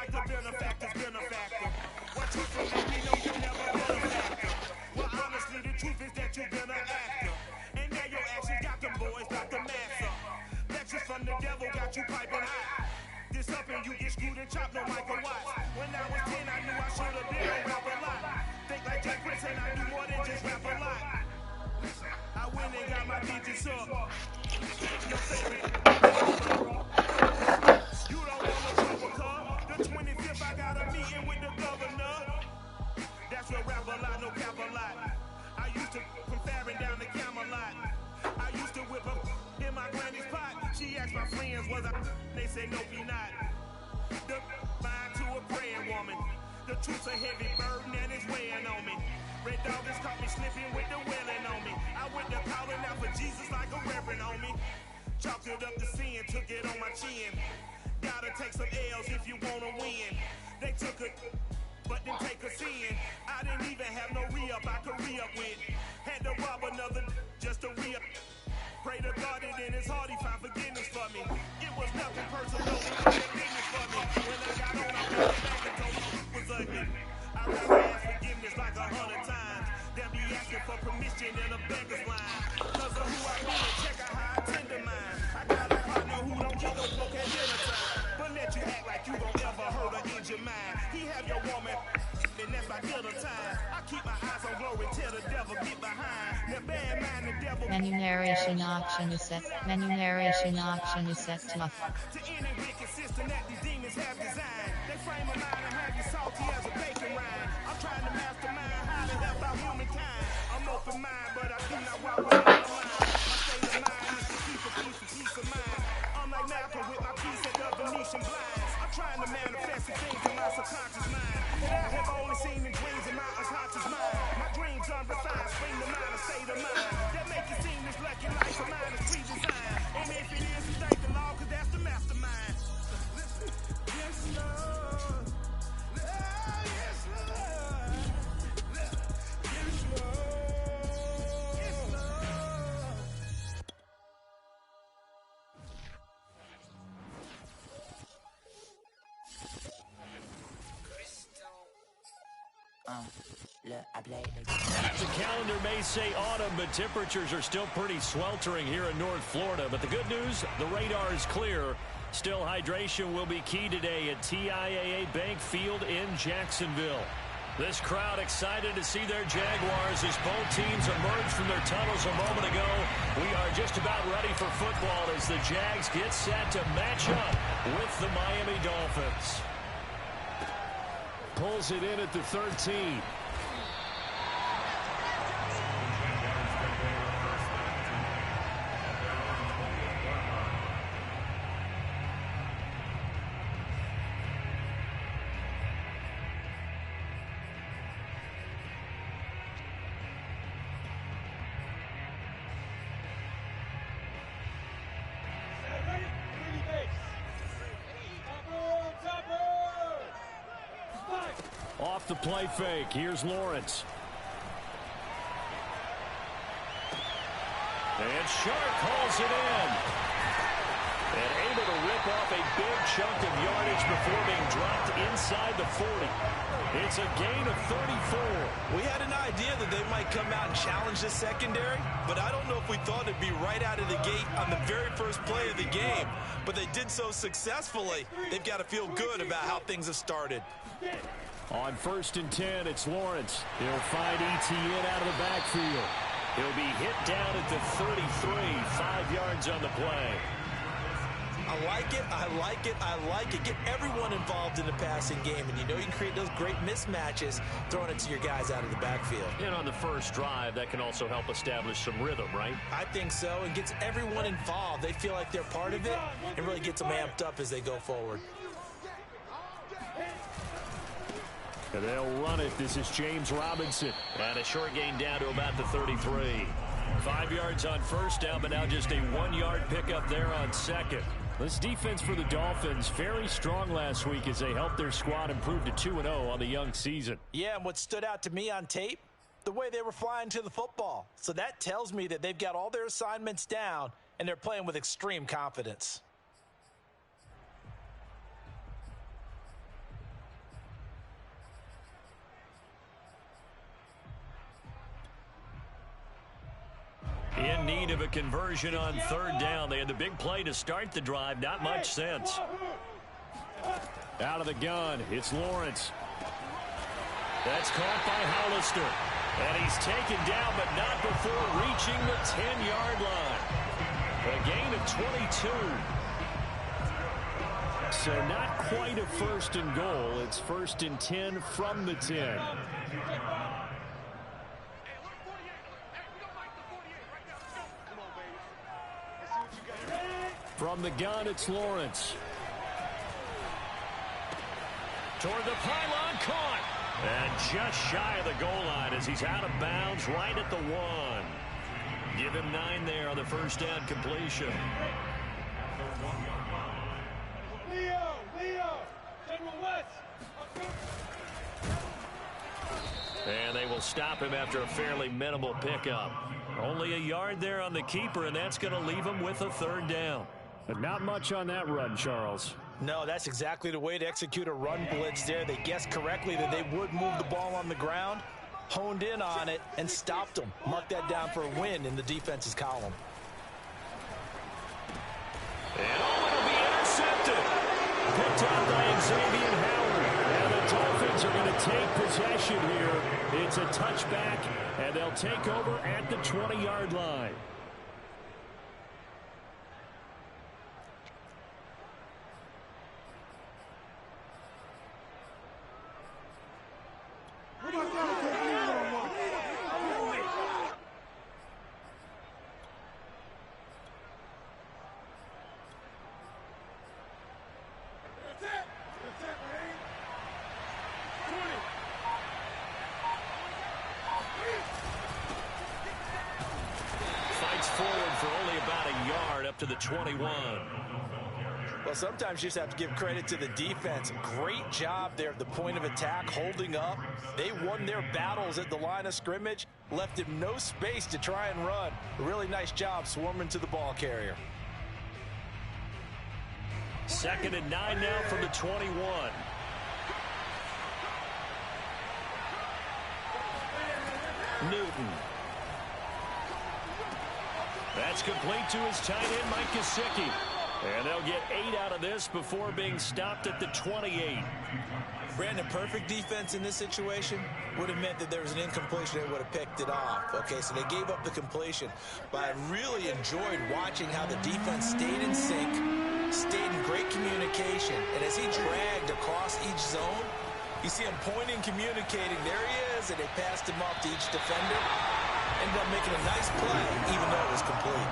like the benefactor's benefactor. What you from me, we know you never been a factor. Well, honestly, the truth is that you've been an actor. And now your actions got them boys like the master. Lectures from the devil got you piping hot. This up and you get screwed and chopped no Michael Watts. When I was 10, I knew I should have been a rap a lot. Think like Jack Prince and I do more than just rap a lot. I went and got my digits up. Your favorite. You don't want no trouble, cuz. The 25th, I got a meeting with the governor. That's what rap a lot, no cap a lot. I used to from Farron down to Camelot. I used to whip up in my granny's pot. She asked my friends, was I? They said, nope, he not. The mind to a praying woman. The truth's a heavy burden and it's weighing on me. Red Dog just caught me slipping with the wailing on me. I went to calling out for Jesus like a reverend on me. Chalked it up to sin, took it on my chin. Gotta take some L's if you wanna win. They took it, but didn't take us in. I didn't even have no re-up I could re-up with. Had to rob another just to re-up. Pray to God and in his heart he found forgiveness for me. It was nothing personal, it was business for me. When I got on, I went back and told me it was ugly. I rather ask forgiveness like 100 times than be asking for permission in a beggar's line. Cause of who I be and check out how I tend to mine. I got a partner who don't get no smoke at dinner time. But let you act like you gon' ever hurt or injure mine. He have your woman and that's my dinner time. I keep my eyes on glory till the devil get behind. The bad mind the devil. Menu narration option is set. Menu narration option is set to off. To any wicked system that these demons have designed. They frame a mind and have you salty as a bacon rind. I'm trying to mastermind how to help out humankind. I'm open mind, but I do not walk with my line. My state of mind is to keep a peace of mind. I'm like Malcolm with my piece at the Venetian blinds. I'm trying to manifest the things in my subconscious mind that I have only seen in dreams in my unconscious mind. My dreams unrefined, spring to mind, a state of mind that make it seem this lucky life of mine is pre-designed. And if it is, we thank the Lord, cause that's the mastermind. Yes, Lord. Yes, Lord. Yes, Lord. Yes, Lord. The calendar may say autumn, but temperatures are still pretty sweltering here in North Florida. But the good news, the radar is clear. Still, hydration will be key today at TIAA Bank Field in Jacksonville. This crowd excited to see their Jaguars as both teams emerged from their tunnels a moment ago. We are just about ready for football as the Jags get set to match up with the Miami Dolphins. Pulls it in at the 13. Off the play fake. Here's Lawrence. And Sharp calls it in. And able to rip off a big chunk of yardage before being dropped inside the 40. It's a gain of 34. We had an idea that they might come out and challenge this secondary, but I don't know if we thought it'd be right out of the gate on the very first play of the game. But they did so successfully. They've got to feel good about how things have started. On 1st and 10, it's Lawrence. He'll find ETN out of the backfield. He'll be hit down at the 33, 5 yards on the play. I like it, I like it, I like it. Get everyone involved in the passing game, and you know you can create those great mismatches throwing it to your guys out of the backfield. And on the first drive, that can also help establish some rhythm, right? I think so, and gets everyone involved. They feel like they're part of it and really gets them amped up as they go forward. And they'll run it. This is James Robinson. And a short gain down to about the 33. 5 yards on first down, but now just a 1-yard pickup there on 2nd. This defense for the Dolphins, very strong last week as they helped their squad improve to 2-0 on the young season. Yeah, and what stood out to me on tape, the way they were flying to the football. So that tells me that they've got all their assignments down, and they're playing with extreme confidence. In need of a conversion on third down. They had the big play to start the drive. Not much sense. Out of the gun, it's Lawrence. That's caught by Hollister. And he's taken down, but not before reaching the 10-yard line. A gain of 22. So not quite a first and goal. It's first and 10 from the 10. From the gun, it's Lawrence. Toward the pylon, caught. And just shy of the goal line as he's out of bounds right at the 1. Give him 9 there on the first down completion. And they will stop him after a fairly minimal pickup. Only a yard there on the keeper, and that's going to leave him with a third down. But not much on that run, Charles. No, that's exactly the way to execute a run blitz there. They guessed correctly that they would move the ball on the ground, honed in on it, and stopped them. Mark that down for a win in the defense's column. And it'll be intercepted. Picked up by Xavier Howard. And the Dolphins are going to take possession here. It's a touchback, and they'll take over at the 20-yard line. Forward for only about a yard up to the 21. Well, sometimes you just have to give credit to the defense. Great job there at the point of attack, holding up. They won their battles at the line of scrimmage, left him no space to try and run. A really nice job swarming to the ball carrier. 2nd and 9 now from the 21. Newton. That's complete to his tight end, Mike Gesicki. And they'll get 8 out of this before being stopped at the 28. Brandon, perfect defense in this situation would have meant that there was an incompletion. They would have picked it off. Okay, so they gave up the completion. But I really enjoyed watching how the defense stayed in sync, stayed in great communication. And as he dragged across each zone, you see him pointing, communicating. There he is, and they passed him off to each defender. Ended up making a nice play, even though it was complete.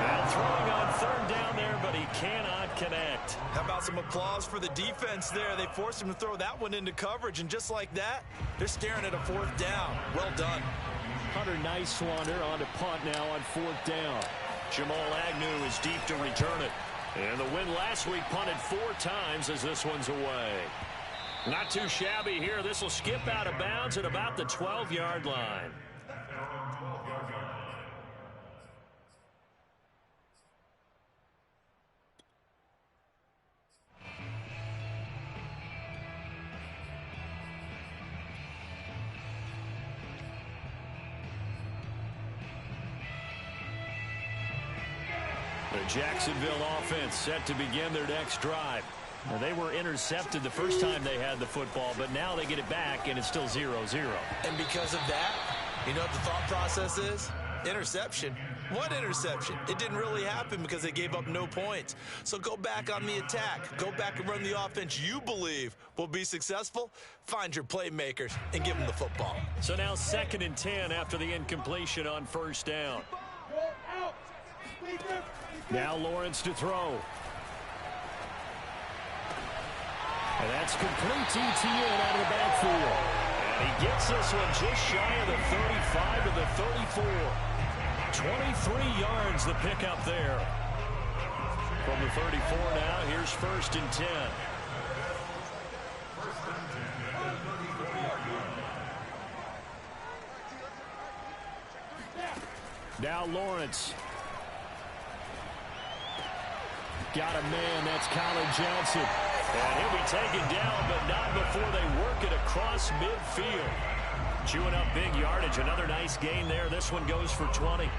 Now throwing on third down there, but he cannot connect. How about some applause for the defense there? They forced him to throw that one into coverage, and just like that, they're staring at a 4th down. Well done. Hunter Nicewander on to punt now on 4th down. Jamal Agnew is deep to return it. And the win last week punted 4 times as this one's away. Not too shabby here. This will skip out of bounds at about the 12-yard line. The Jacksonville offense set to begin their next drive. Now, they were intercepted the first time they had the football, but now they get it back, and it's still 0-0. And because of that, you know what the thought process is? Interception. What interception? It didn't really happen because they gave up no points. So go back on the attack. Go back and run the offense you believe will be successful. Find your playmakers and give them the football. So now 2nd and 10 after the incompletion on 1st down. Now Lawrence to throw. And that's complete to Etienne out of the backfield. And he gets this one just shy of the 35 to the 34. 23 yards the pickup there. From the 34 now, here's 1st and 10. Now Lawrence. Got a man, that's Colin Johnson. And he'll be taken down, but not before they work it across midfield. Chewing up big yardage. Another nice gain there. This one goes for 20.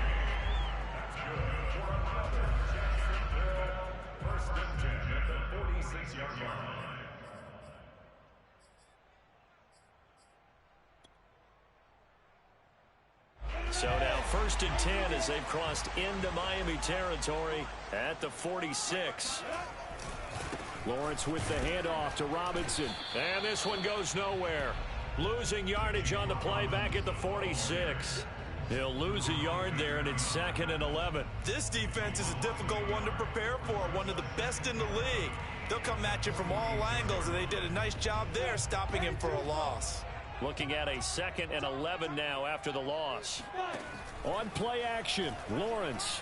So now 1st and 10 as they've crossed into Miami territory at the 46. Lawrence with the handoff to Robinson. And this one goes nowhere. Losing yardage on the play back at the 46. He'll lose a yard there, and it's 2nd and 11. This defense is a difficult one to prepare for, one of the best in the league. They'll come at you from all angles, and they did a nice job there stopping him for a loss. Looking at a 2nd and 11 now after the loss. On play action, Lawrence.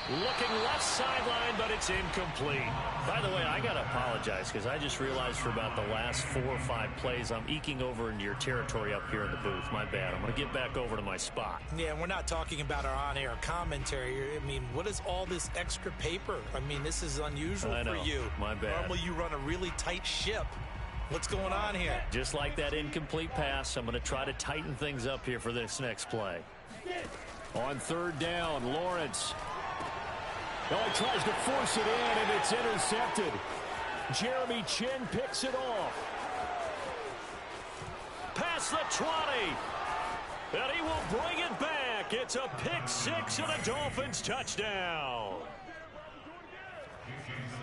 Looking left sideline, but it's incomplete. By the way, I got to apologize because I just realized for about the last 4 or 5 plays, I'm eking over into your territory up here in the booth. My bad. I'm going to get back over to my spot. Yeah, we're not talking about our on-air commentary. I mean, what is all this extra paper? I mean, this is unusual for you. My bad. Normally you run a really tight ship. What's going on here? Just like that incomplete pass, I'm going to try to tighten things up here for this next play. On 3rd down, Lawrence. Oh, he tries to force it in, and it's intercepted. Jeremy Chin picks it off. Past the 20. And he will bring it back. It's a pick 6 and a Dolphins touchdown.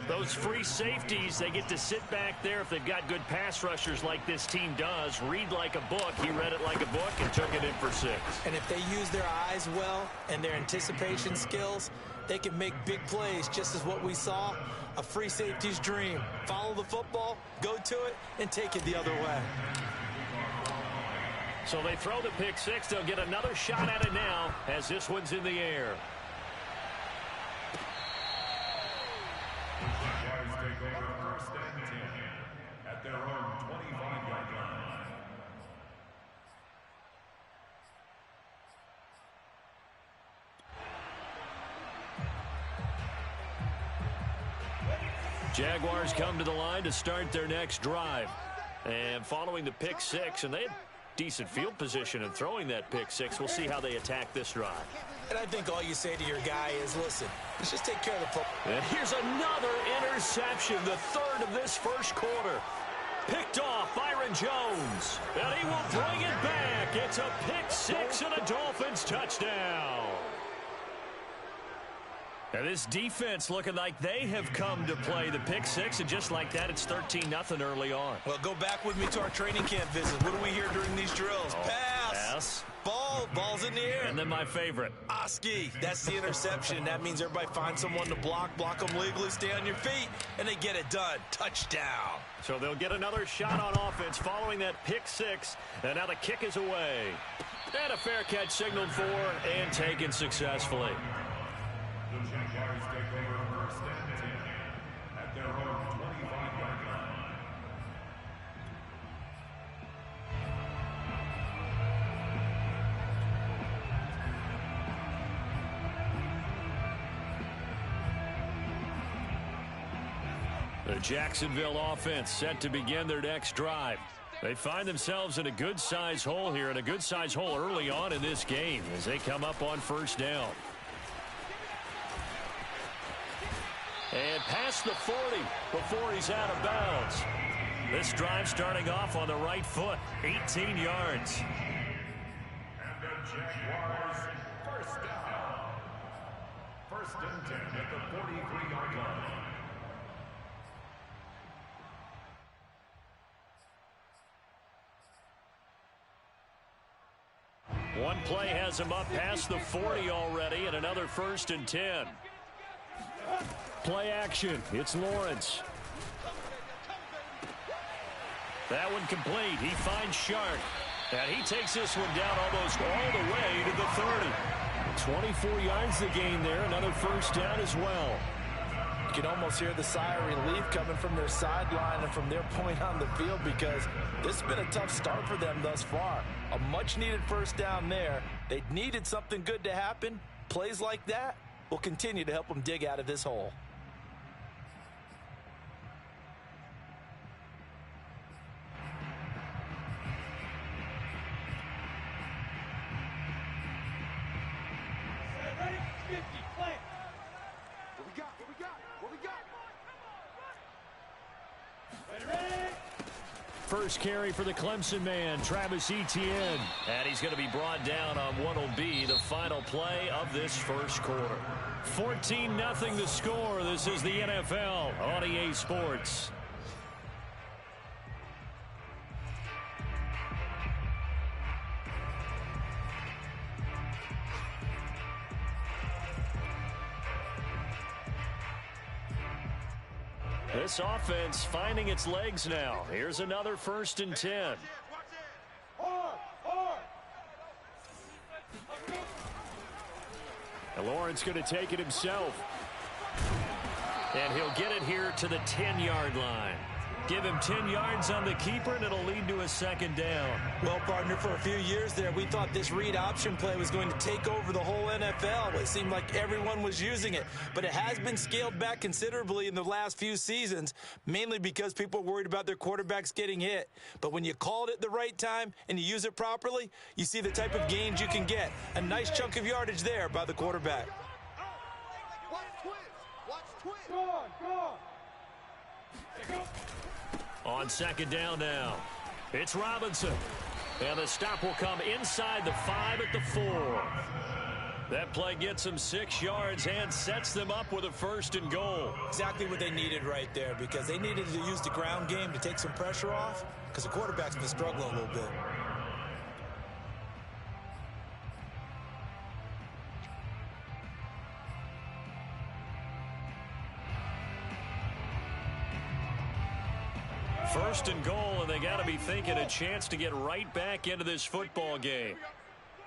Those free safeties, they get to sit back there if they've got good pass rushers like this team does. Read like a book. He read it like a book and took it in for 6. And if they use their eyes well and their anticipation skills, they can make big plays, just as what we saw, a free safety's dream. Follow the football, go to it, and take it the other way. So they throw the pick 6. They'll get another shot at it now as this one's in the air. At their own 25-yard line. Jaguars come to the line to start their next drive. And following the pick 6, and they had decent field position in throwing that pick 6. We'll see how they attack this drive. And I think all you say to your guy is, listen, let's just take care of the football. And here's another interception, the 3rd of this first quarter. Picked off Byron Jones. And he will bring it back. It's a pick 6 and a Dolphins touchdown. And this defense looking like they have come to play the pick 6, and just like that, it's 13-0 early on. Well, go back with me to our training camp visit. What do we hear during these drills? Pass. Ball's in the air. And then my favorite. Oski, that's the interception. That means everybody finds someone to block them legally, stay on your feet, and they get it done. Touchdown. So they'll get another shot on offense following that pick 6, and now the kick is away. And a fair catch signaled for and taken successfully. The Jaguars take over 1st and 10 at their own 25-yard line. The Jacksonville offense set to begin their next drive. They find themselves in a good-sized hole here, and a good-sized hole early on in this game as they come up on 1st down. And past the 40 before he's out of bounds. This drive starting off on the right foot, 18 yards. And the Jaguars 1st down. 1st and 10 at the 43-yard line. One play has him up past the 40 already, and another 1st and 10. Play action. It's Lawrence. That one complete. He finds Shark. And he takes this one down almost all the way to the 30. 24 yards the gain there. Another 1st down as well. You can almost hear the sigh of relief coming from their sideline and from their point on the field, because this has been a tough start for them thus far. A much-needed 1st down there. They needed something good to happen. Plays like that will continue to help them dig out of this hole. first carry for the Clemson man, Travis Etienne. And he's going to be brought down on what will be the final play of this first quarter. 14-0 the score. This is the NFL on EA Sports. This offense finding its legs now. Here's another 1st and 10. And Lawrence going to take it himself. And he'll get it here to the 10-yard line. Give him 10 yards on the keeper, and it'll lead to a 2nd down. Well, partner, for a few years there, we thought this read option play was going to take over the whole NFL. It seemed like everyone was using it. But it has been scaled back considerably in the last few seasons, mainly because people are worried about their quarterbacks getting hit. But when you call it at the right time and you use it properly, you see the type of gains you can get. A nice chunk of yardage there by the quarterback. On 2nd down now, it's Robinson. And the stop will come inside the 5 at the 4. That play gets them 6 yards and sets them up with a 1st and goal. Exactly what they needed right there, because they needed to use the ground game to take some pressure off, because the quarterback's been struggling a little bit. First and goal, and they got to be thinking a chance to get right back into this football game.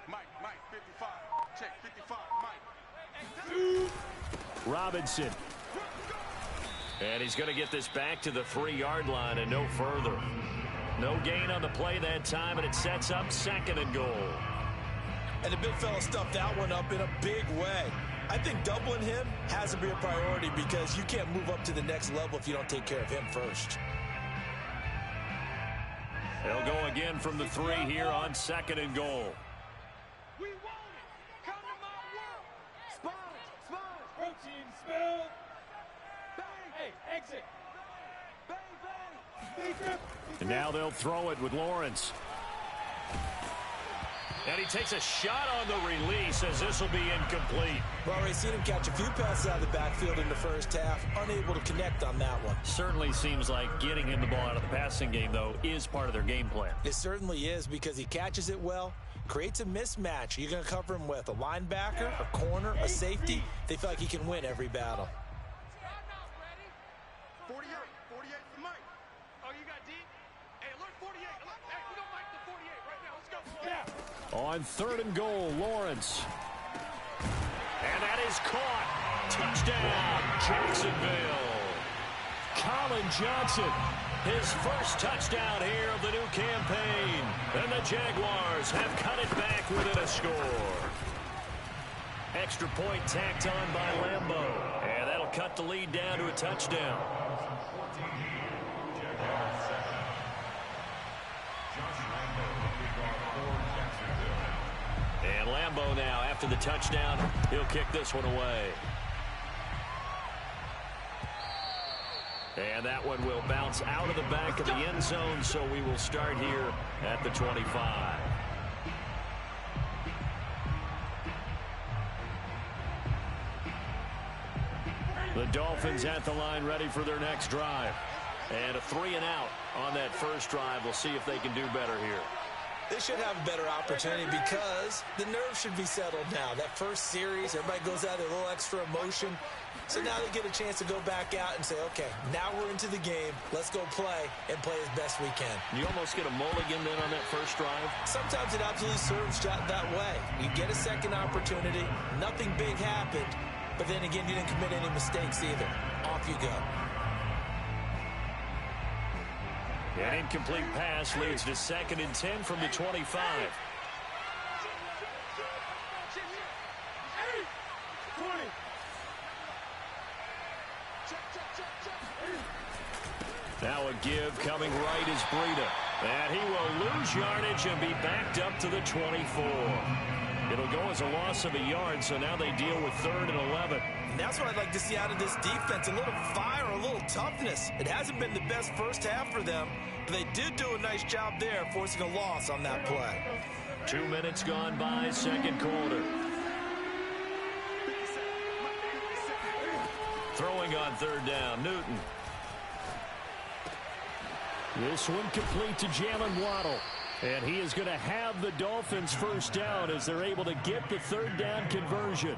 Mike, 55. Check 55, Mike. Robinson. And he's going to get this back to the 3-yard line and no further. No gain on the play that time, and it sets up 2nd and goal. And the big fella stuffed that one up in a big way. I think doubling him has to be a priority, because you can't move up to the next level if you don't take care of him first. They'll go again from the 3 here on 2nd and goal. We want it. Come to my world. Spine. Protein spill. Bang. Hey, exit. Bang. And now they'll throw it with Lawrence. And he takes a shot on the release, as this will be incomplete. Well, we've seen him catch a few passes out of the backfield in the first half, unable to connect on that one. Certainly seems like getting him the ball out of the passing game, though, is part of their game plan. It certainly is, because he catches it well, creates a mismatch. You're going to cover him with a linebacker, a corner, a safety. They feel like he can win every battle. 48 for Mike. Oh, you got deep? Hey, alert 48. Alert. Hey, we got Mike to 48 right now. Let's go. Yeah. On 3rd and goal, Lawrence. And that is caught. Touchdown, Jacksonville. Colin Johnson, his first touchdown here of the new campaign. And the Jaguars have cut it back within a score. Extra point tacked on by Lambo. And that'll cut the lead down to a touchdown. And Lambo now, after the touchdown, he'll kick this one away. And that one will bounce out of the back of the end zone, so we will start here at the 25. The Dolphins at the line, ready for their next drive. And a 3-and-out on that first drive. We'll see if they can do better here. They should have a better opportunity, because the nerves should be settled now. That first series, everybody goes out with a little extra emotion. So now they get a chance to go back out and say, okay, now we're into the game. Let's go play and play as best we can. You almost get a mulligan then on that first drive? Sometimes it absolutely serves that way. You get a second opportunity. Nothing big happened. But then again, you didn't commit any mistakes either. Off you go. An incomplete pass leads to 2nd and 10 from the 25. Now a give coming right is Breida. And he will lose yardage and be backed up to the 24. It'll go as a loss of a yard, so now they deal with 3rd and 11. And that's what I'd like to see out of this defense. A little fire, a little toughness. It hasn't been the best first half for them, but they did do a nice job there, forcing a loss on that play. 2 minutes gone by, second quarter. Throwing on third down, Newton. This one complete to Jalen Waddle. And he is going to have the Dolphins first down as they're able to get the third down conversion.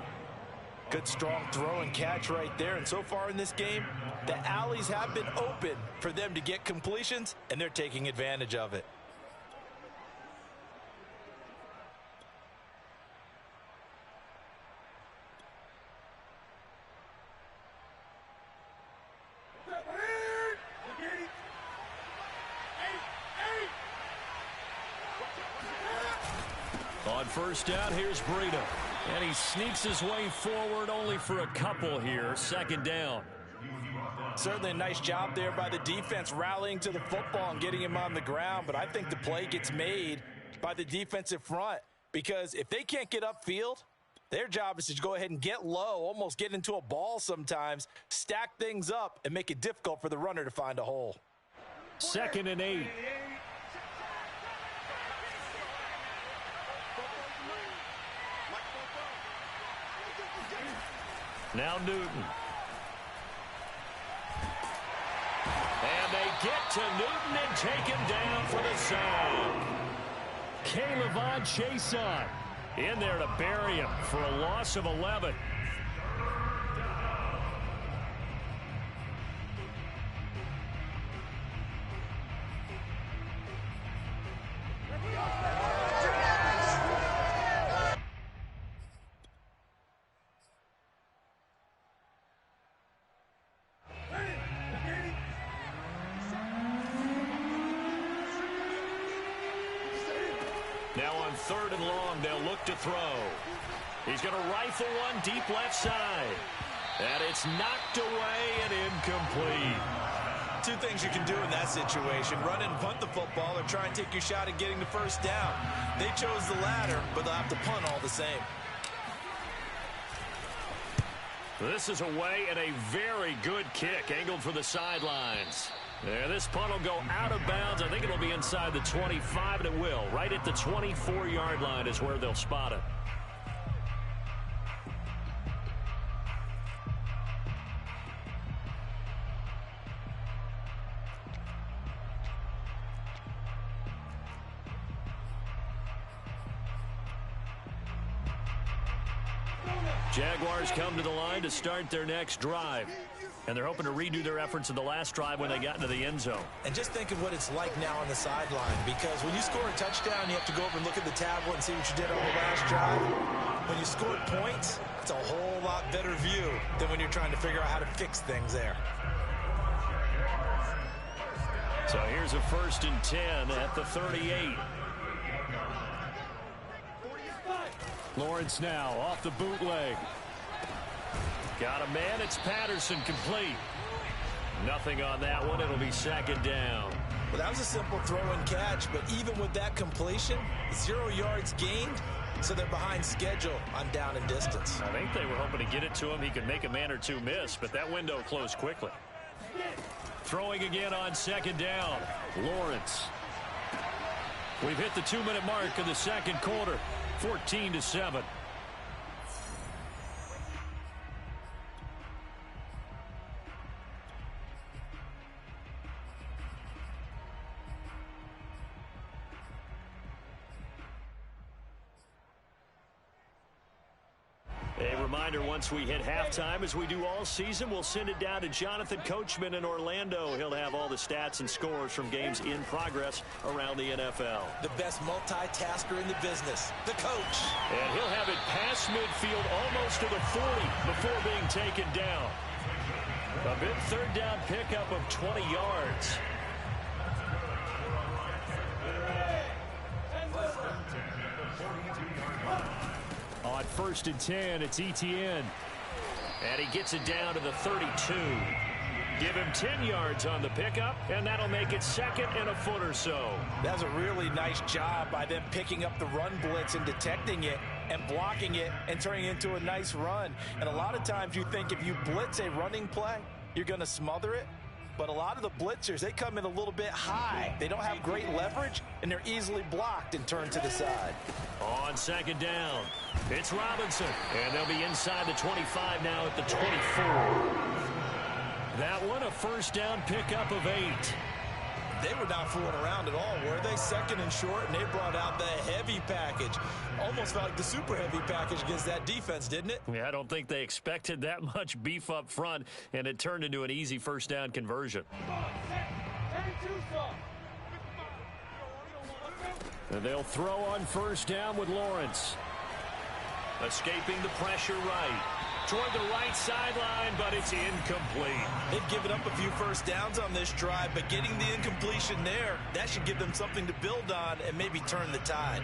Good strong throw and catch right there. And so far in this game, the alleys have been open for them to get completions, and they're taking advantage of it. On first down, here's Breida. And he sneaks his way forward only for a couple here. Second down. Certainly a nice job there by the defense rallying to the football and getting him on the ground. But I think the play gets made by the defensive front, because if they can't get upfield, their job is to go ahead and get low, almost get into a ball sometimes, stack things up, and make it difficult for the runner to find a hole. 2nd and 8. Now Newton. And they get to Newton and take him down for the sack. Caleb Chason in there to bury him for a loss of 11. Now on 3rd and long, they'll look to throw. He's going to rifle one deep left side. And it's knocked away and incomplete. Two things you can do in that situation: run and punt the football, or try and take your shot at getting the first down. They chose the latter, but they'll have to punt all the same. This is away, and a very good kick angled for the sidelines. There, this punt will go out of bounds. I think it'll be inside the 25, and it will. Right at the 24-yard line is where they'll spot it. Jaguars come to the line to start their next drive. And they're hoping to redo their efforts in the last drive when they got into the end zone. And just think of what it's like now on the sideline, because when you score a touchdown, you have to go over and look at the tablet and see what you did on the last drive. When you scored points, it's a whole lot better view than when you're trying to figure out how to fix things there. So here's a 1st and 10 at the 38. Lawrence now off the bootleg. Got a man. It's Patterson, complete. Nothing on that one. It'll be 2nd down. Well, that was a simple throw and catch, but even with that completion, 0 yards gained, so they're behind schedule on down and distance. I think they were hoping to get it to him. He could make a man or two miss, but that window closed quickly. Throwing again on 2nd down. Lawrence. We've hit the 2-minute mark of the second quarter. 14-7. A reminder, once we hit halftime, as we do all season, we'll send it down to Jonathan Coachman in Orlando. He'll have all the stats and scores from games in progress around the NFL. The best multitasker in the business, the coach. And he'll have it past midfield, almost to the 40 before being taken down. A big 3rd down pickup of 20 yards. On 1st and 10, it's Etienne. And he gets it down to the 32. Give him 10 yards on the pickup, and that'll make it 2nd and a foot or so. That's a really nice job by them picking up the run blitz and detecting it and blocking it and turning it into a nice run. And a lot of times you think if you blitz a running play, you're going to smother it. but a lot of the blitzers, they come in a little bit high. They don't have great leverage, and they're easily blocked and turned to the side. On second down, it's Robinson, and they'll be inside the 25 now at the 24. That one, a first down pickup of 8. They were not fooling around at all, were they? Second and short, and they brought out the heavy package. Almost felt like the super heavy package against that defense, didn't it? Yeah, I don't think they expected that much beef up front, and it turned into an easy first down conversion. And they'll throw on first down with Lawrence. Escaping the pressure right. Toward the right sideline, but it's incomplete. They've given up a few first downs on this drive, but getting the incompletion there, that should give them something to build on and maybe turn the tide.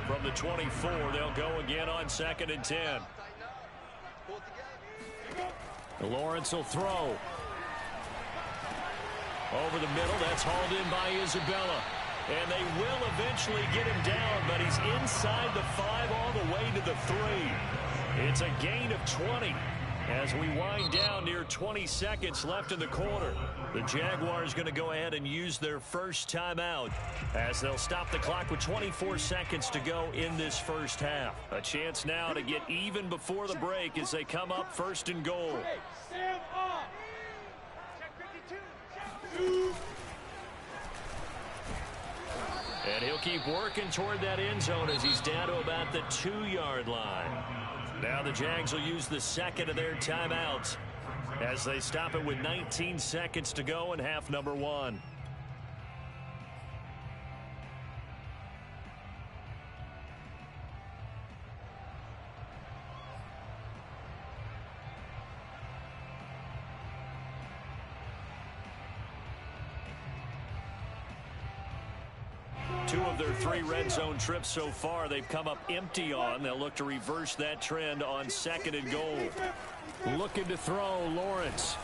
From the 24, they'll go again on second and 10. Lawrence will throw. Over the middle, that's hauled in by Isabella. And they will eventually get him down, but he's inside the 5 all the way to the 3. It's a gain of 20 as we wind down near 20 seconds left in the quarter. The Jaguars going to go ahead and use their first timeout as they'll stop the clock with 24 seconds to go in this first half. A chance now to get even before the break as they come up first and goal. And he'll keep working toward that end zone as he's down to about the 2-yard line. Now the Jags will use the second of their timeouts as they stop it with 19 seconds to go in half number 1. Two of their 3 red zone trips so far, they've come up empty on. They'll look to reverse that trend on second and goal. Looking to throw, Lawrence.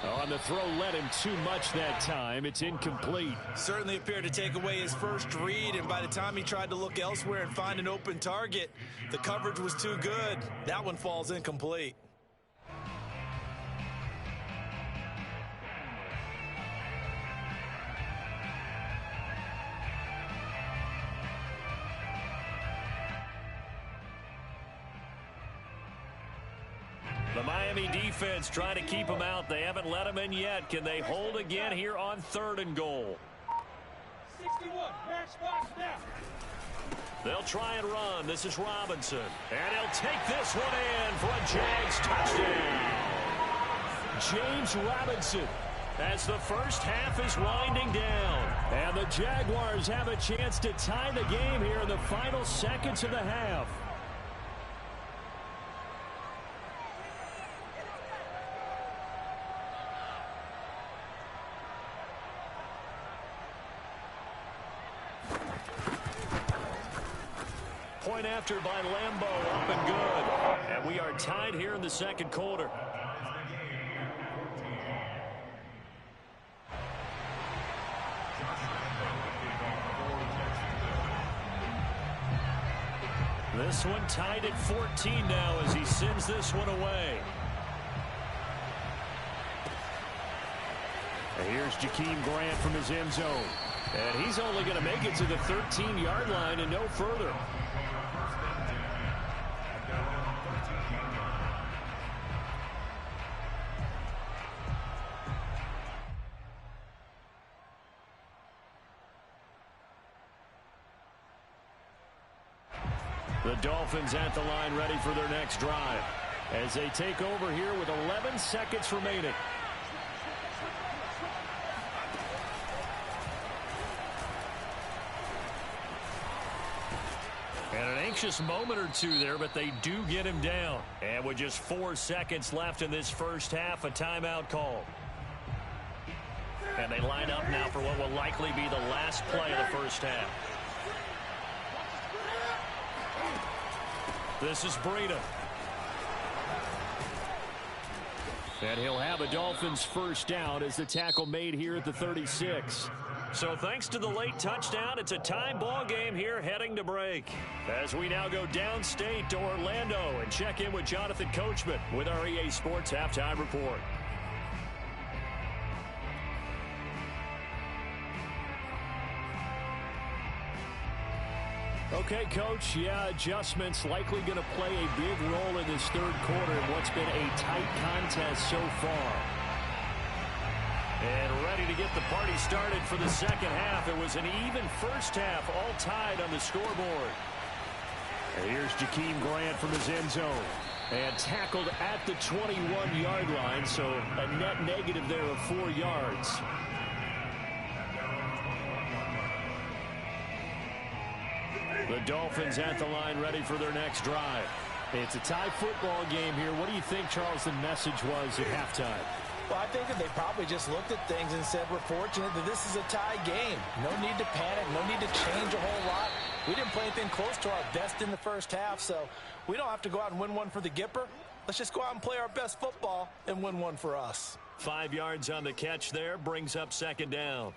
On the throw, led him too much that time. It's incomplete. Certainly appeared to take away his first read, and by the time he tried to look elsewhere and find an open target, the coverage was too good. That one falls incomplete. The Miami defense trying to keep him out. They haven't let him in yet. Can they hold again here on third and goal? 61, match box now. They'll try and run. This is Robinson. And he'll take this one in for a Jags touchdown. James Robinson as the first half is winding down. And the Jaguars have a chance to tie the game here in the final seconds of the half. Point after by Lambeau, up and good. And we are tied here in the second quarter. This one tied at 14 now as he sends this one away. And here's Jakeem Grant from his end zone. And he's only going to make it to the 13-yard line and no further. The Dolphins at the line ready for their next drive as they take over here with 11 seconds remaining. And an anxious moment or two there, but they do get him down. And with just 4 seconds left in this first half, a timeout call. And they line up now for what will likely be the last play of the first half. This is Breida. And he'll have a Dolphins first down as the tackle made here at the 36. So thanks to the late touchdown, it's a tie ball game here heading to break. As we now go downstate to Orlando and check in with Jonathan Coachman with our EA Sports Halftime Report. Okay, Coach, yeah, adjustments likely going to play a big role in this third quarter in what's been a tight contest so far. And ready to get the party started for the second half. It was an even first half, all tied on the scoreboard. And here's Jakeem Grant from his end zone. And tackled at the 21-yard line, so a net negative there of 4 yards. The Dolphins at the line ready for their next drive. It's a tie football game here. What do you think, Charles, the message was at halftime? Well, I think that they probably just looked at things and said, we're fortunate that this is a tie game. No need to panic. No need to change a whole lot. We didn't play anything close to our best in the first half, so we don't have to go out and win one for the Gipper. Let's just go out and play our best football and win one for us. 5 yards on the catch there, brings up second down.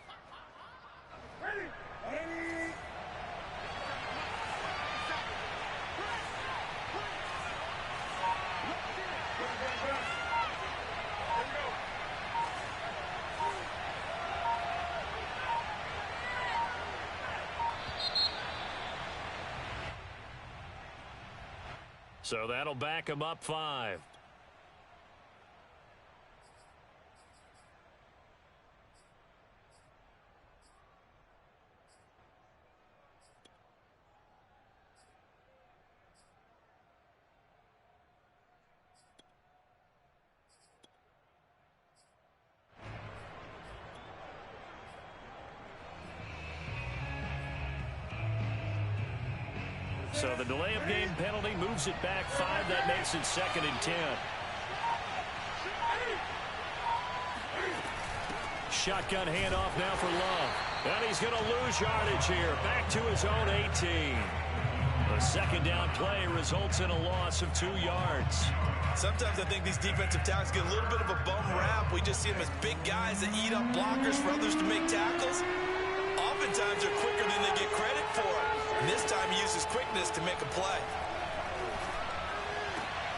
Ready. So that'll back him up 5. So the delay of game penalty moves it back 5. That makes it 2nd and 10. Shotgun handoff now for Love. And he's going to lose yardage here. Back to his own 18. The second down play results in a loss of 2 yards. Sometimes I think these defensive tackles get a little bit of a bum rap. We just see them as big guys that eat up blockers for others to make tackles. Oftentimes they're quicker than they get credit for. And this time he uses quickness to make a play.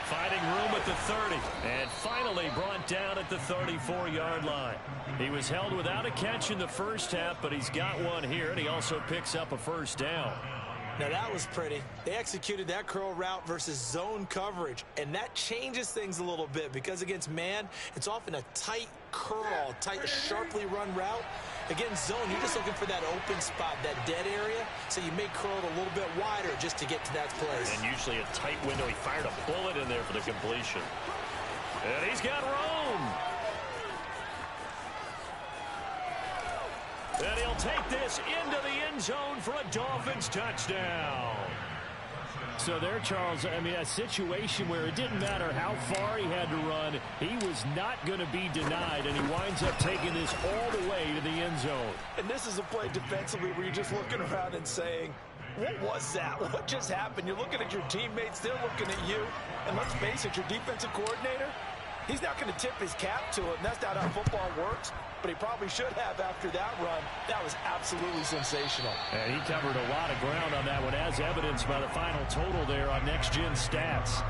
Finding room at the 30. And finally brought down at the 34-yard line. He was held without a catch in the first half, but he's got one here, and he also picks up a first down. Now that was pretty. They executed that curl route versus zone coverage, and that changes things a little bit because against man, it's often a tight curl, tight, sharply run route. Against zone, you're just looking for that open spot, that dead area, so you may curl it a little bit wider just to get to that place. And usually a tight window. He fired a bullet in there for the completion. And he's got room. And he'll take this into the end zone for a Dolphins touchdown. So there, Charles, I mean, a situation where it didn't matter how far he had to run, he was not going to be denied, and he winds up taking this all the way to the end zone. And this is a play defensively where you're just looking around and saying, what was that? What just happened? You're looking at your teammates, they're looking at you, and let's face it, your defensive coordinator, he's not going to tip his cap to it, and that's not how football works. But he probably should have after that run. That was absolutely sensational. And he covered a lot of ground on that one, as evidenced by the final total there on Next Gen Stats.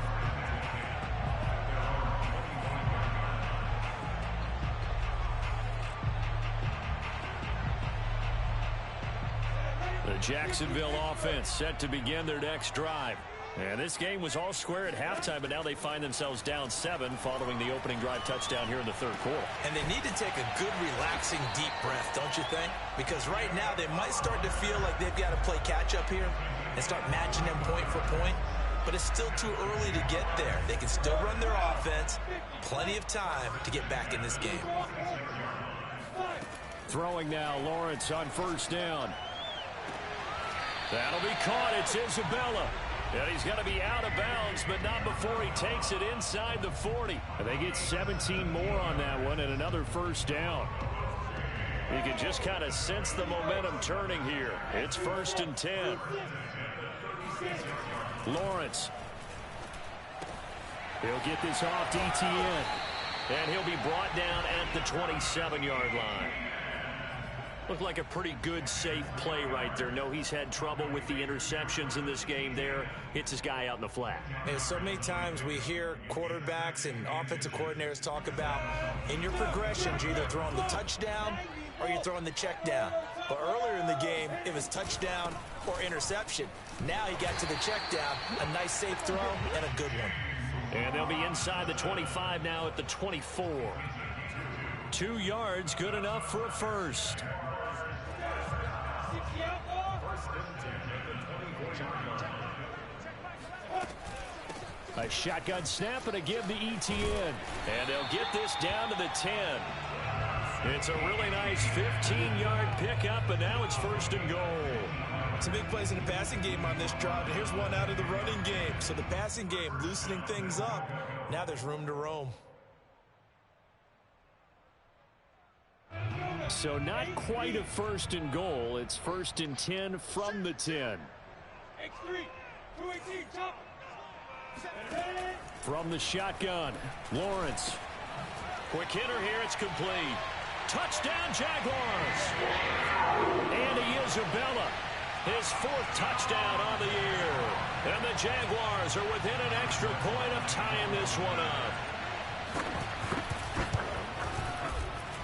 The Jacksonville offense set to begin their next drive. And this game was all square at halftime, but now they find themselves down 7 following the opening drive touchdown here in the third quarter. And they need to take a good, relaxing, deep breath, don't you think? Because right now they might start to feel like they've got to play catch-up here and start matching them point for point. But it's still too early to get there. They can still run their offense. Plenty of time to get back in this game. Throwing now, Lawrence on first down. That'll be caught. It's Isabella. And he's got to be out of bounds, but not before he takes it inside the 40. And they get 17 more on that one and another first down. You can just kind of sense the momentum turning here. It's 1st and 10. Lawrence. He'll get this off to ETN. And he'll be brought down at the 27-yard line. Looked like a pretty good, safe play right there. No, he's had trouble with the interceptions in this game there. Hits his guy out in the flat. And so many times we hear quarterbacks and offensive coordinators talk about in your progressions, you're either throwing the touchdown or you're throwing the check down. But earlier in the game, it was touchdown or interception. Now he got to the check down, a nice safe throw, and a good one. And they'll be inside the 25 now at the 24. 2 yards, good enough for a first. A shotgun snap and a give to ETN. And they'll get this down to the 10. It's a really nice 15-yard pickup, and now it's first and goal. Some big plays in the passing game on this drive, and here's one out of the running game. So the passing game loosening things up. Now there's room to roam. So not quite a first and goal. It's first and 10 from the 10. From the shotgun, Lawrence. Quick hitter here, it's complete. Touchdown, Jaguars. And Isabella, his 4th touchdown on the year. And the Jaguars are within an extra point of tying this one up.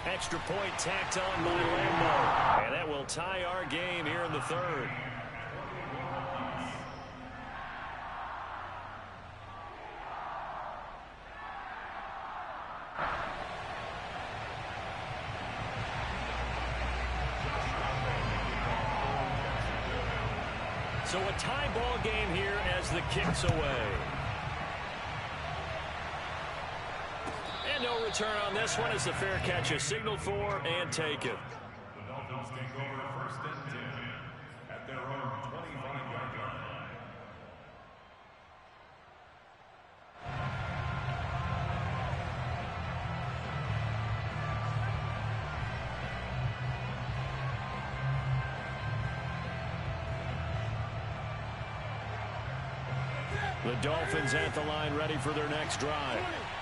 Extra point tacked on by Lambo. And that will tie our game here in the 3rd. So a tie ball game here as the kick's away. And no return on this one as the fair catch is signaled for and taken. The Dolphins take over first and 10 at their own 25-yard line. The Dolphins at the line ready for their next drive.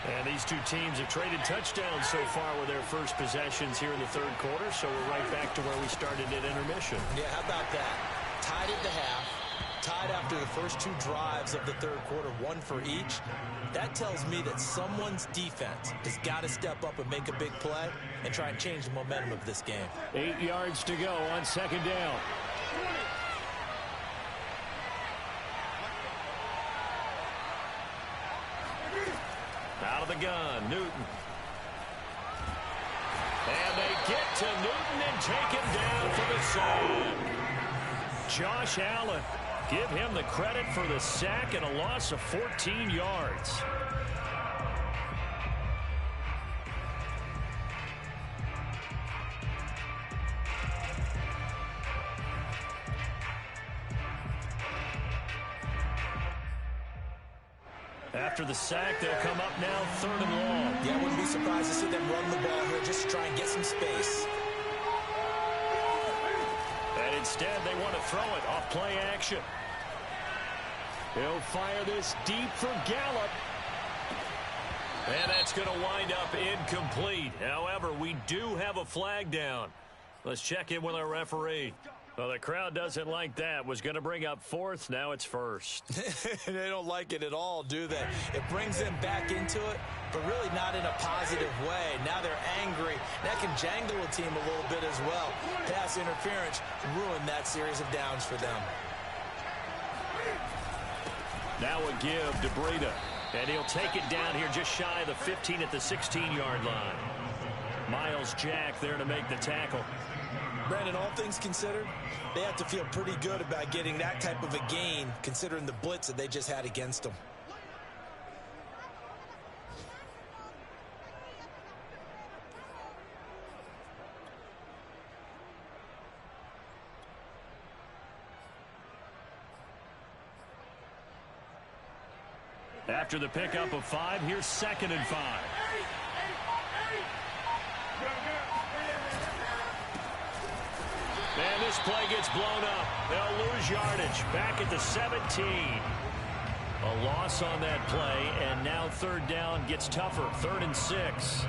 And these two teams have traded touchdowns so far with their first possessions here in the 3rd quarter, so we're right back to where we started at intermission. Yeah, how about that? Tied at the half, tied after the first 2 drives of the 3rd quarter, 1 for each. That tells me that someone's defense has got to step up and make a big play and try and change the momentum of this game. 8 yards to go on 2nd down. Out of the gun, Newton. And they get to Newton and take him down for the sack. Josh Allen, give him the credit for the sack and a loss of 14 yards. After the sack, they'll come up now 3rd and long. Yeah, I wouldn't be surprised to see them run the ball here just to try and get some space. And instead, they want to throw it off play action. He'll fire this deep for Gallup. And that's going to wind up incomplete. However, we do have a flag down. Let's check in with our referee. Well, the crowd doesn't like that. Was going to bring up 4th. Now it's 1st. They don't like it at all, do they? It brings them back into it, but really not in a positive way. Now they're angry. That can jangle a team a little bit as well. Pass interference ruined that series of downs for them. Now a give to Breida. And he'll take it down here just shy of the 15 at the 16-yard line. Miles Jack there to make the tackle. Brandon, all things considered, they have to feel pretty good about getting that type of a gain, considering the blitz that they just had against them. After the pickup of 5, here's 2nd and 5. And this play gets blown up. They'll lose yardage. Back at the 17. A loss on that play, and now 3rd down gets tougher. 3rd and 6.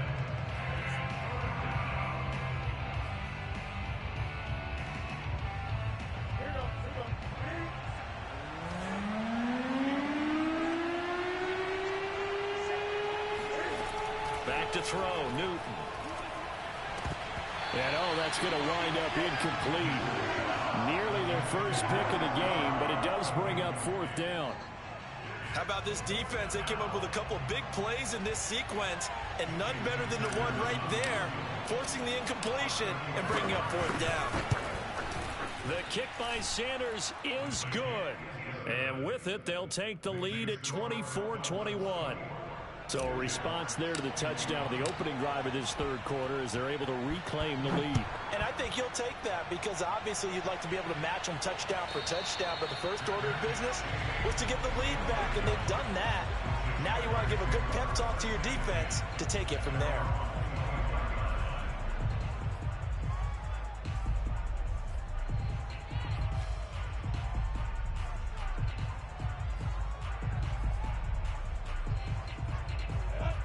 Back to throw, Newton. And that's going to wind up incomplete. Nearly their first pick of the game, but it does bring up 4th down. How about this defense? They came up with a couple of big plays in this sequence, and none better than the one right there, forcing the incompletion and bringing up 4th down. The kick by Sanders is good. And with it, they'll take the lead at 24-21. So a response there to the touchdown of the opening drive of this 3rd quarter as they're able to reclaim the lead. And I think you'll take that because obviously you'd like to be able to match them touchdown for touchdown. But the first order of business was to get the lead back, and they've done that. Now you want to give a good pep talk to your defense to take it from there.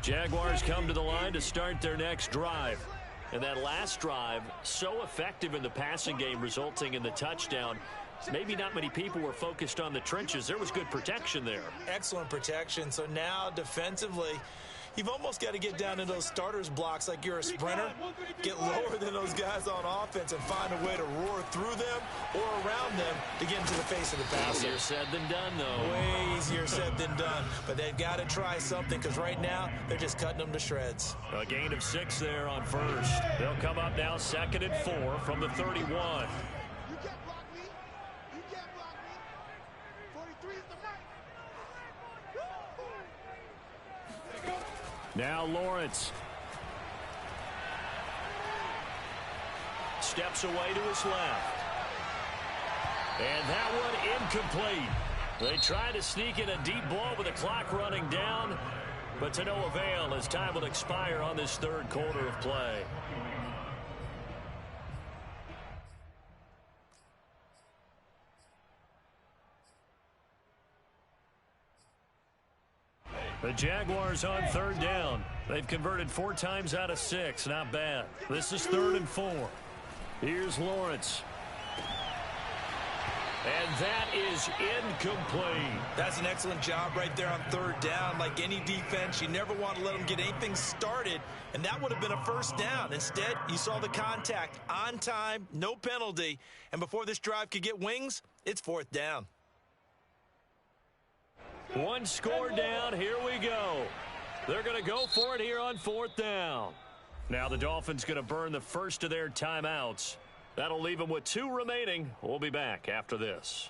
Jaguars come to the line to start their next drive. And that last drive, so effective in the passing game, resulting in the touchdown. Maybe not many people were focused on the trenches. There was good protection there. Excellent protection. So now defensively, you've almost got to get down in those starters blocks like you're a sprinter. Get lower than those guys on offense and find a way to roar through them or around them to get into the face of the passer. Easier said than done, though. Way easier said than done. But they've got to try something because right now they're just cutting them to shreds. A gain of 6 there on first. They'll come up now 2nd and 4 from the 31. Now Lawrence. Steps away to his left. And that one incomplete. They try to sneak in a deep ball with the clock running down, but to no avail as time will expire on this 3rd quarter of play. The Jaguars on 3rd down. They've converted 4 times out of 6. Not bad. This is 3rd and 4. Here's Lawrence. And that is incomplete. That's an excellent job right there on 3rd down. Like any defense, you never want to let them get anything started, and that would have been a 1st down. Instead, you saw the contact on time, no penalty, and before this drive could get wings, it's 4th down. One score down. Here we go. They're going to go for it here on 4th down. Now the Dolphins going to burn the first of their timeouts. That'll leave them with 2 remaining. We'll be back after this.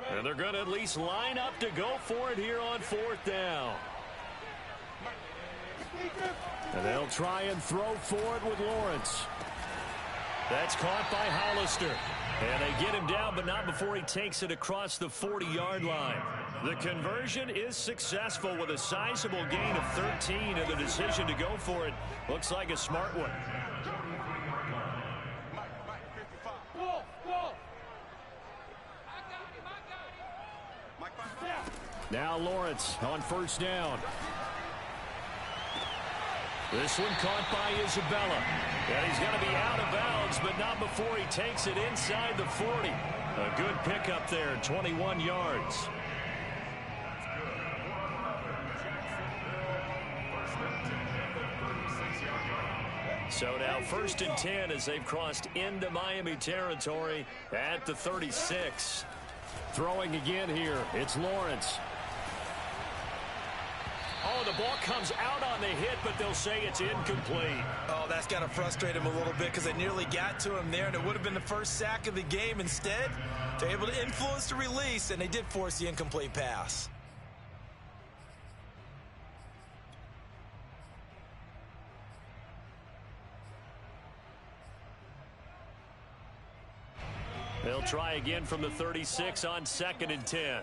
And they're going to at least line up to go for it here on 4th down. And they'll try and throw for it with Lawrence. That's caught by Hollister. And they get him down, but not before he takes it across the 40-yard line. The conversion is successful with a sizable gain of 13, and the decision to go for it looks like a smart one. Now Lawrence on 1st down. This one caught by Isabella. And he's going to be out of bounds, but not before he takes it inside the 40. A good pickup there, 21 yards. So now 1st and 10 as they've crossed into Miami territory at the 36. Throwing again here, it's Lawrence. Oh, the ball comes out on the hit, but they'll say it's incomplete. Oh, that's got to frustrate him a little bit because they nearly got to him there, and it would have been the first sack of the game. Instead, they're able to influence the release, and they did force the incomplete pass. They'll try again from the 36 on 2nd and 10.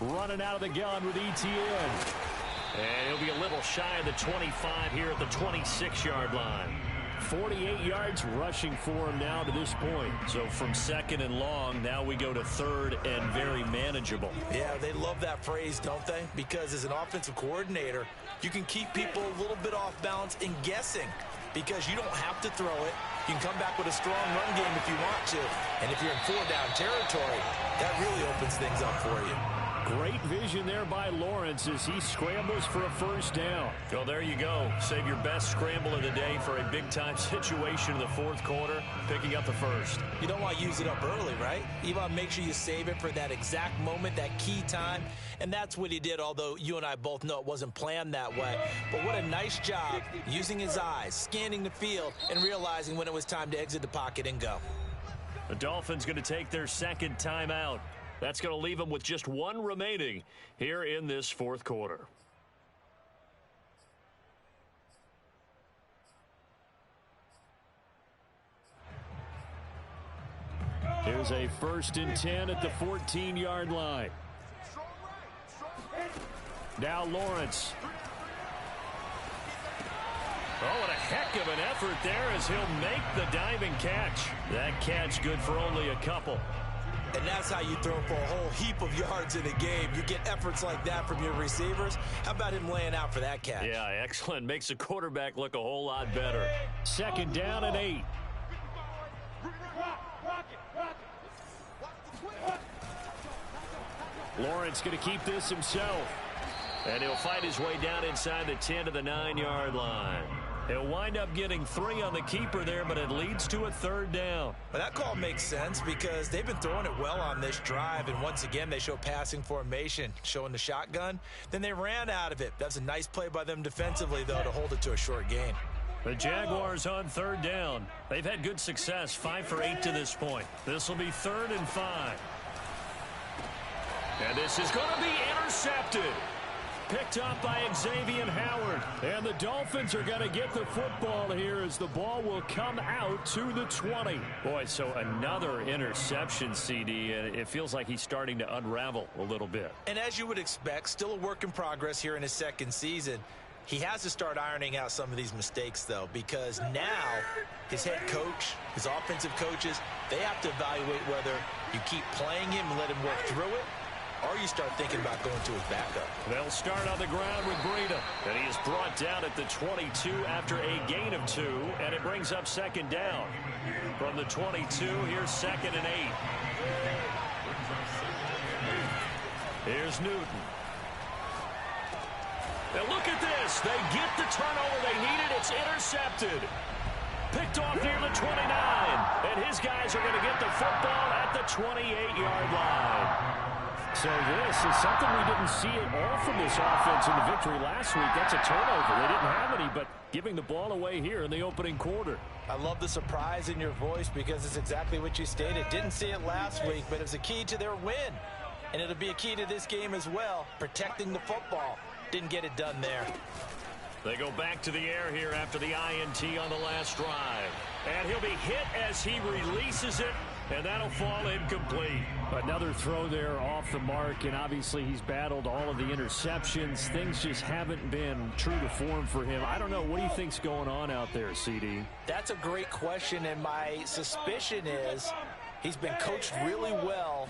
Running out of the gun with ETN. And he'll be a little shy of the 25 here at the 26-yard line. 48 yards rushing for him now to this point. So from second and long, now we go to third and very manageable. Yeah, they love that phrase, don't they? Because as an offensive coordinator, you can keep people a little bit off balance and guessing because you don't have to throw it. You can come back with a strong run game if you want to. And if you're in 4-down territory, that really opens things up for you. Great vision there by Lawrence as he scrambles for a first down. Well, there you go. Save your best scramble of the day for a big-time situation in the fourth quarter, picking up the first. You don't want to use it up early, right? You want to make sure you save it for that exact moment, that key time. And that's what he did, although you and I both know it wasn't planned that way. But what a nice job using his eyes, scanning the field, and realizing when it was time to exit the pocket and go. The Dolphins going to take their second timeout. That's going to leave them with just one remaining here in this fourth quarter. Here's a 1st and 10 at the 14-yard line. Now Lawrence. Oh, what a heck of an effort there as he'll make the diving catch. That catch good for only a couple. And that's how you throw for a whole heap of yards in a game. You get efforts like that from your receivers. How about him laying out for that catch? Yeah, excellent. Makes the quarterback look a whole lot better. 2nd down and 8. Lawrence going to keep this himself. And he'll fight his way down inside the 10 to the 9-yard line. He'll wind up getting 3 on the keeper there, but it leads to a 3rd down. Well, that call makes sense because they've been throwing it well on this drive, and once again they show passing formation, showing the shotgun. Then they ran out of it. That's a nice play by them defensively, though, to hold it to a short gain. The Jaguars on 3rd down. They've had good success, 5 for 8 to this point. This will be 3rd and 5. And this is going to be intercepted. Picked up by Xavier Howard. And the Dolphins are going to get the football here as the ball will come out to the 20. Boy, so another interception, CD, and it feels like he's starting to unravel a little bit. And as you would expect, still a work in progress here in his second season. He has to start ironing out some of these mistakes, though, because now his head coach, his offensive coaches, they have to evaluate whether you keep playing him and let him work through it, or you start thinking about going to his backup. They'll start on the ground with Breida. And he is brought down at the 22 after a gain of 2. And it brings up 2nd down. From the 22, here's 2nd and 8. Here's Newton. Now look at this. They get the turnover they needed. It's intercepted. Picked off near the 29. And his guys are going to get the football at the 28-yard line. So this is something we didn't see at all from this offense in the victory last week. That's a turnover. They didn't have any, but giving the ball away here in the opening quarter. I love the surprise in your voice because it's exactly what you stated. Didn't see it last week, but it was a key to their win. And it'll be a key to this game as well, protecting the football. Didn't get it done there. They go back to the air here after the INT on the last drive. And he'll be hit as he releases it. And that'll fall incomplete. Another throw there off the mark, and obviously he's battled all of the interceptions. Things just haven't been true to form for him. I don't know. What do you think's going on out there, CD? That's a great question, and my suspicion is he's been coached really well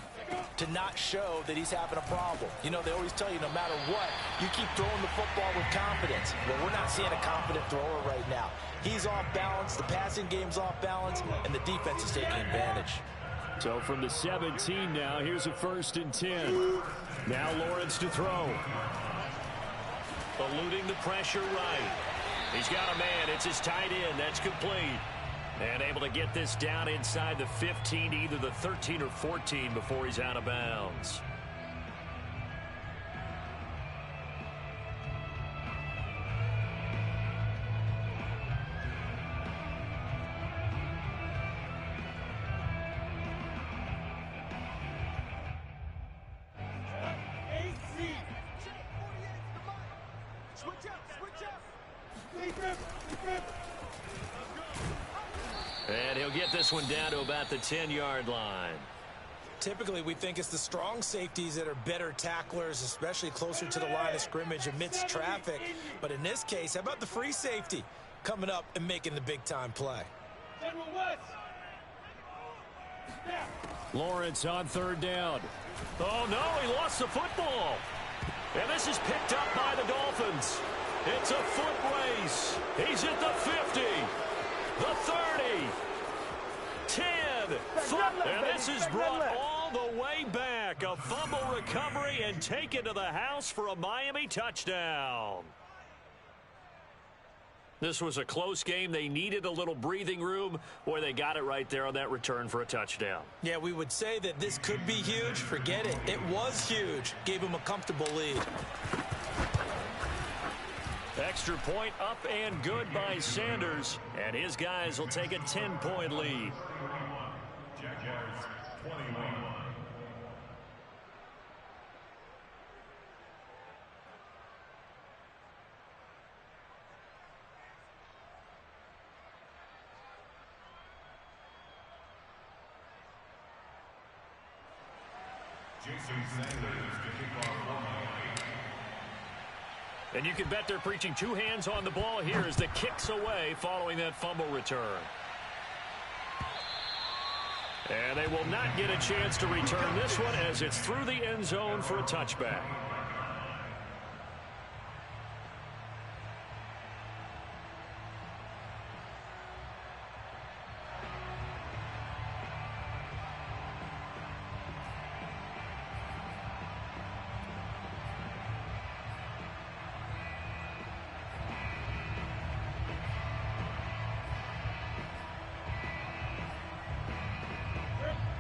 to not show that he's having a problem. You know, they always tell you no matter what, you keep throwing the football with confidence. Well, we're not seeing a confident thrower right now. He's off balance, the passing game's off balance, and the defense is taking advantage. So from the 17 now, here's a 1st and 10. Now Lawrence to throw. Eluding the pressure right. He's got a man. It's his tight end. That's complete. And able to get this down inside the 15, either the 13 or 14 before he's out of bounds. And he'll get this one down to about the 10-yard line. Typically, we think it's the strong safeties that are better tacklers, especially closer to the line of scrimmage amidst traffic. But in this case, how about the free safety? coming up and making the big-time play. Lawrence on third down. Oh, no, he lost the football. And this is picked up by the Dolphins. It's a foot race. He's at the 50, the 30, 10, 5, and this is brought all the way back. A fumble recovery and taken to the house for a Miami touchdown. This was a close game. They needed a little breathing room. Boy, they got it right there on that return for a touchdown. Yeah, we would say that this could be huge. Forget it. It was huge. Gave him a comfortable lead. Extra point up and good by Sanders. And his guys will take a 10-point lead. Jaguars 21. And you can bet they're preaching two hands on the ball here as the kick's away following that fumble return. And they will not get a chance to return this one as it's through the end zone for a touchback.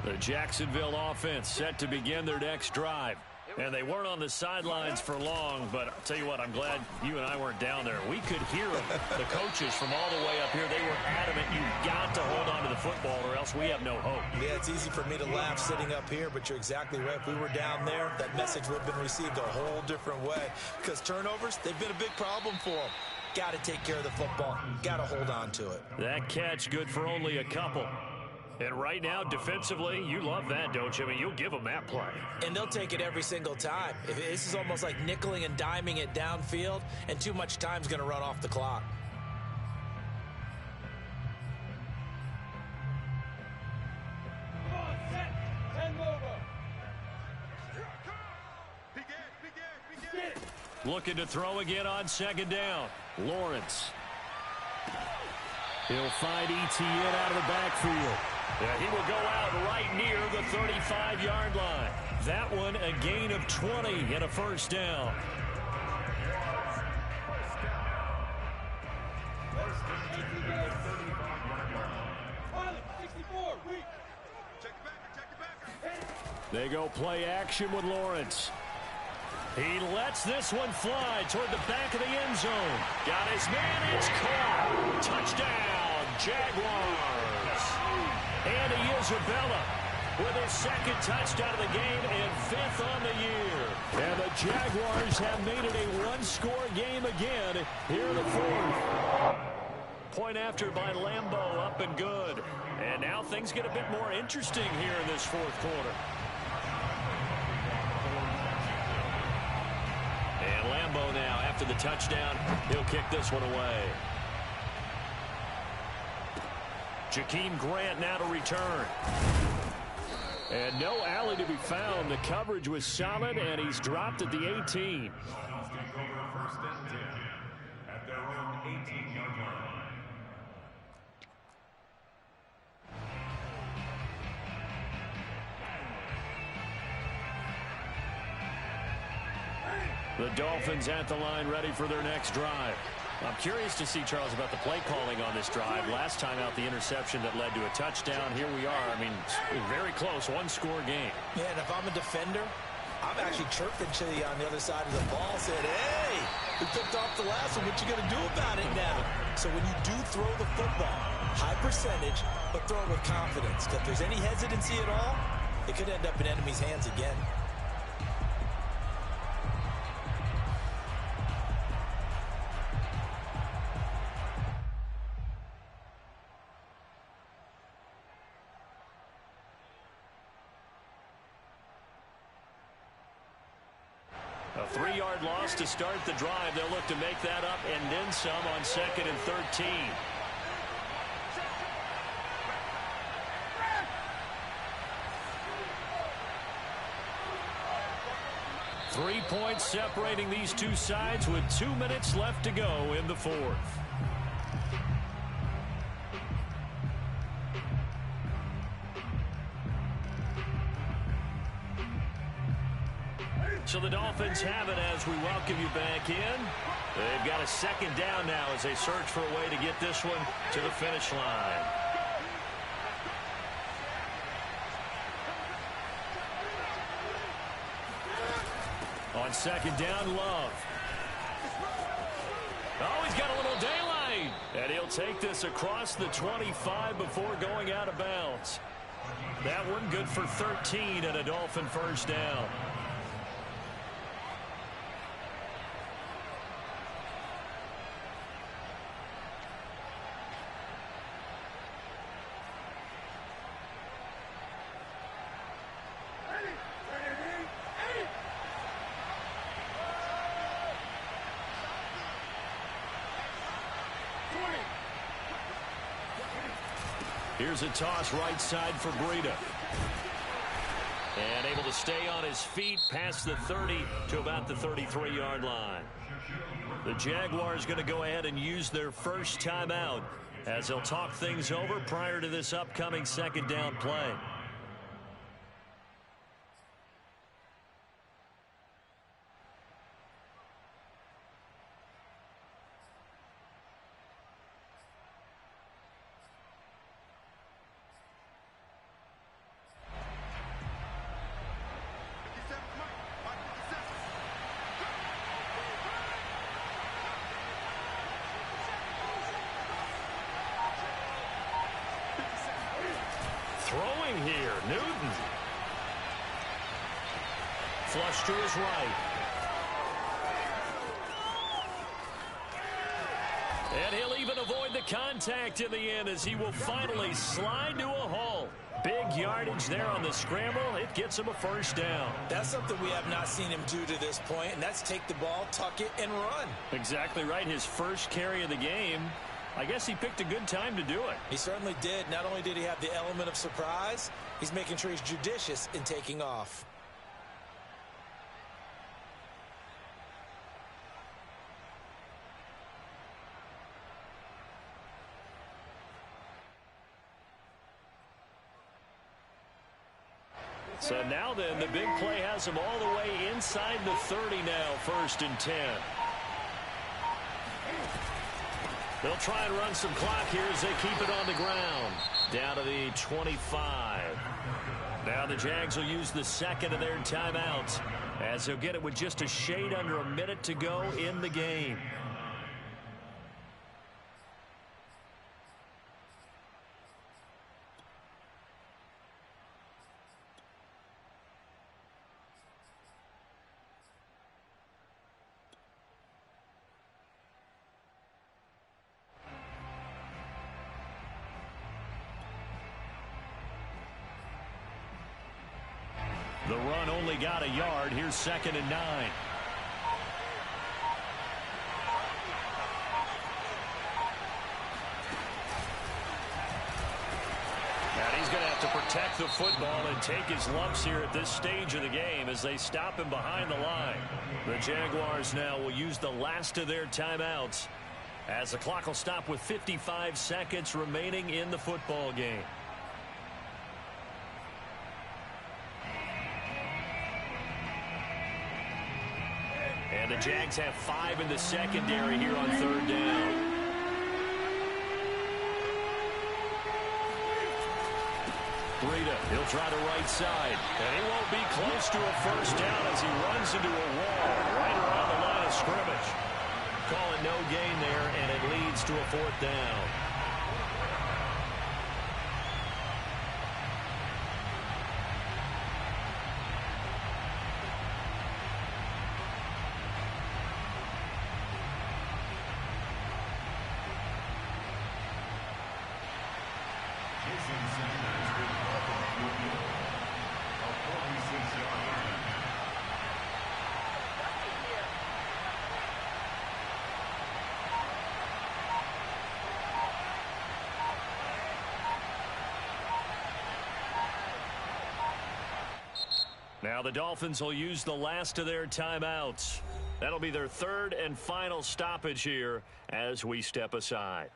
The Jacksonville offense set to begin their next drive. And they weren't on the sidelines for long, but I'll tell you what, I'm glad you and I weren't down there. We could hear them, the coaches from all the way up here. They were adamant, you've got to hold on to the football or else we have no hope. Yeah, it's easy for me to laugh sitting up here, but you're exactly right. If we were down there, that message would have been received a whole different way. Because turnovers, they've been a big problem for them. Got to take care of the football. Got to hold on to it. That catch good for only a couple. And right now, defensively, you love that, don't you? I mean, you'll give them that play. And they'll take it every single time. This is almost like nickeling and diming it downfield, and too much time's going to run off the clock. Looking to throw again on second down. Lawrence. He'll find Etienne out of the backfield. Yeah, he will go out right near the 35-yard line. That one a gain of 20 and a first down. They go play action with Lawrence. He lets this one fly toward the back of the end zone. Got his man, it's caught. Touchdown, Jaguars. Andy Isabella with his second touchdown of the game and fifth on the year. And the Jaguars have made it a one-score game again here in the fourth. Point after by Lambeau, up and good. And now things get a bit more interesting here in this fourth quarter. And Lambeau now, after the touchdown, he'll kick this one away. Jakeem Grant now to return. And no alley to be found. The coverage was solid, and he's dropped at the 18. First and 10 at their own 18-yard line. The Dolphins at the line, ready for their next drive. I'm curious to see, Charles, about the play calling on this drive. Last time out, the interception that led to a touchdown. Here we are. I mean, very close, one-score game. Yeah, and if I'm a defender, I'm actually chirping to you on the other side of the ball, saying, hey, we picked off the last one. What you going to do about it now? So when you do throw the football, high percentage, but throw it with confidence. If there's any hesitancy at all, it could end up in enemy's hands again. A 3-yard loss to start the drive. They'll look to make that up and then some on 2nd and 13. Three points separating these two sides with 2 minutes left to go in the fourth. So the Dolphins have it as we welcome you back in. They've got a 2nd down now as they search for a way to get this one to the finish line. On 2nd down, Love. Oh, he's got a little daylight. And he'll take this across the 25 before going out of bounds. That one good for 13 and a Dolphin first down. Here's a toss right side for Breida. And able to stay on his feet past the 30 to about the 33-yard line. The Jaguars going to go ahead and use their first timeout as they'll talk things over prior to this upcoming 2nd down play. Throwing here, Newton. Flush to his right. And he'll even avoid the contact in the end as he will finally slide to a halt. Big yardage there on the scramble. It gets him a first down. That's something we have not seen him do to this point, and that's take the ball, tuck it, and run. Exactly right. His first carry of the game. I guess he picked a good time to do it. He certainly did. Not only did he have the element of surprise, he's making sure he's judicious in taking off. So now then, the big play has him all the way inside the 30 now, 1st and 10. They'll try and run some clock here as they keep it on the ground. Down to the 25. Now the Jags will use the 2nd of their timeouts as they'll get it with just a shade under a minute to go in the game. The run only got a yard. Here's 2nd and 9. And he's going to have to protect the football and take his lumps here at this stage of the game as they stop him behind the line. The Jaguars now will use the last of their timeouts as the clock will stop with 55 seconds remaining in the football game. And the Jags have 5 in the secondary here on 3rd down. Breida, he'll try the right side. And he won't be close to a first down as he runs into a wall right around the line of scrimmage. Call it no gain there, and it leads to a 4th down. Now the Dolphins will use the last of their timeouts. That'll be their third and final stoppage here as we step aside.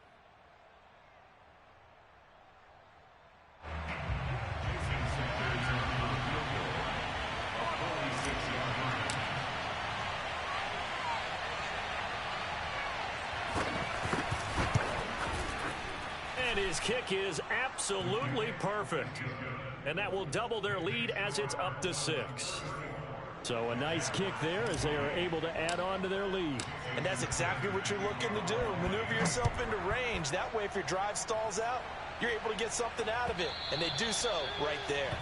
And his kick is absolutely perfect. And that will double their lead as it's up to 6. So a nice kick there as they are able to add on to their lead. And that's exactly what you're looking to do. Maneuver yourself into range. That way, if your drive stalls out, you're able to get something out of it. And they do so right there.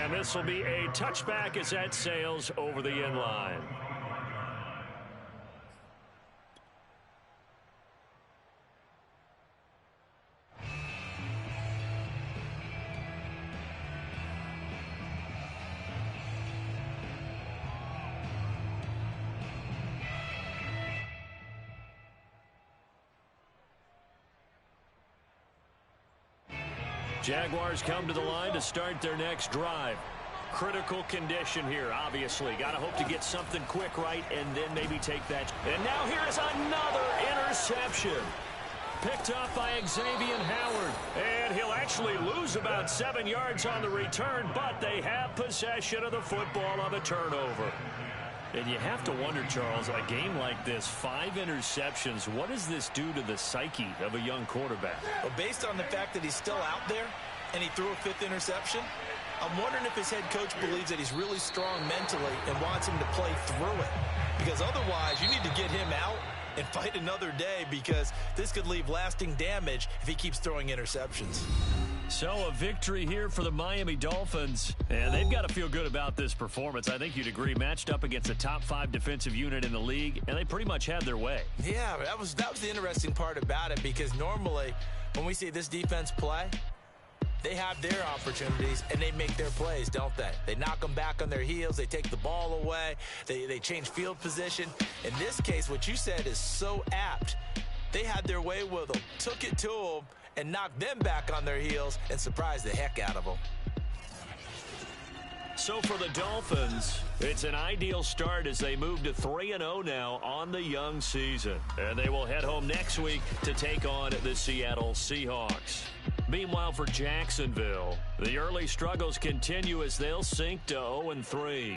And this will be a touchback as that sails over the end line. Jaguars come to the line to start their next drive. Critical condition here, obviously. Got to hope to get something quick right and then maybe take that. And now here is another interception. Picked up by Xavier Howard. And he'll actually lose about 7 yards on the return, but they have possession of the football on the turnover. And you have to wonder, Charles, a game like this, 5 interceptions, what does this do to the psyche of a young quarterback? Well, based on the fact that he's still out there and he threw a 5th interception, I'm wondering if his head coach believes that he's really strong mentally and wants him to play through it. Because otherwise, you need to get him out and fight another day, because this could leave lasting damage if he keeps throwing interceptions. So a victory here for the Miami Dolphins, and they've got to feel good about this performance. I think you'd agree, matched up against a top 5 defensive unit in the league, and they pretty much had their way. Yeah, that was the interesting part about it, because normally when we see this defense play, they have their opportunities and they make their plays, don't they? They knock them back on their heels. They take the ball away. They change field position. In this case, what you said is so apt. They had their way with them, took it to them, and knocked them back on their heels and surprised the heck out of them. So for the Dolphins, it's an ideal start as they move to 3-0 now on the young season. And they will head home next week to take on the Seattle Seahawks. Meanwhile, for Jacksonville, the early struggles continue as they'll sink to 0-3.